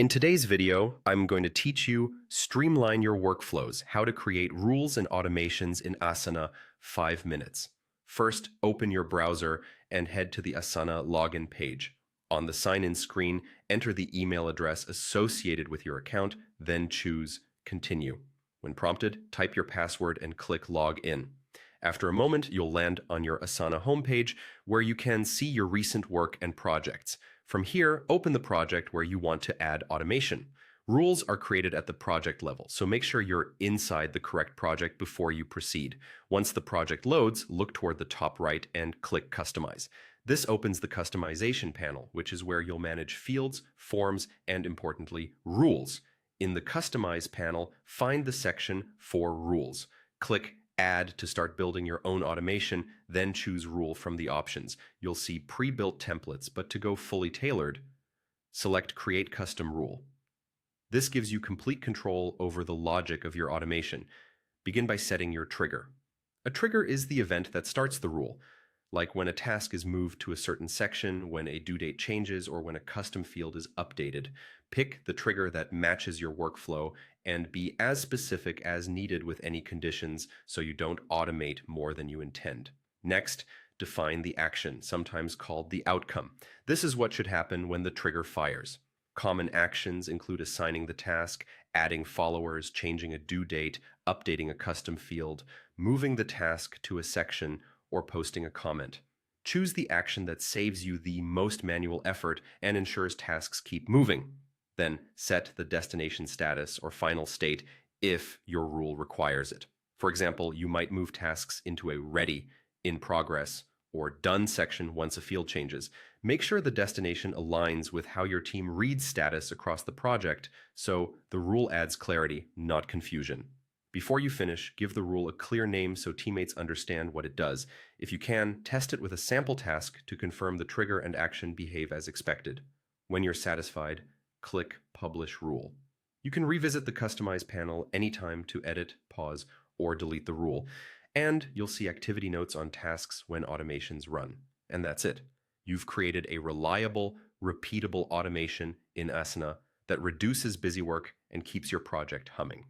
In today's video, I'm going to teach you streamline your workflows, how to create rules and automations in Asana 5 minutes. First, open your browser and head to the Asana login page. On the sign-in screen, enter the email address associated with your account, then choose Continue. When prompted, type your password and click Log In. After a moment, you'll land on your Asana homepage where you can see your recent work and projects. From here, open the project where you want to add automation. Rules are created at the project level, so make sure you're inside the correct project before you proceed. Once the project loads, look toward the top right and click Customize. This opens the customization panel, which is where you'll manage fields, forms, and importantly, rules. In the Customize panel, find the section for rules. Click Add to start building your own automation, then choose Rule from the options. You'll see pre-built templates, but to go fully tailored, select Create Custom Rule. This gives you complete control over the logic of your automation. Begin by setting your trigger. A trigger is the event that starts the rule, like when a task is moved to a certain section, when a due date changes, or when a custom field is updated. Pick the trigger that matches your workflow and be as specific as needed with any conditions so you don't automate more than you intend. Next, define the action, sometimes called the outcome. This is what should happen when the trigger fires. Common actions include assigning the task, adding followers, changing a due date, updating a custom field, moving the task to a section, or posting a comment. Choose the action that saves you the most manual effort and ensures tasks keep moving. Then set the destination status or final state if your rule requires it. For example, you might move tasks into a ready, in progress, or done section once a field changes. Make sure the destination aligns with how your team reads status across the project, so the rule adds clarity, not confusion. Before you finish, give the rule a clear name so teammates understand what it does. If you can, test it with a sample task to confirm the trigger and action behave as expected. When you're satisfied, click Publish Rule. You can revisit the Customize panel anytime to edit, pause, or delete the rule, and you'll see activity notes on tasks when automations run. And that's it. You've created a reliable, repeatable automation in Asana that reduces busy work and keeps your project humming.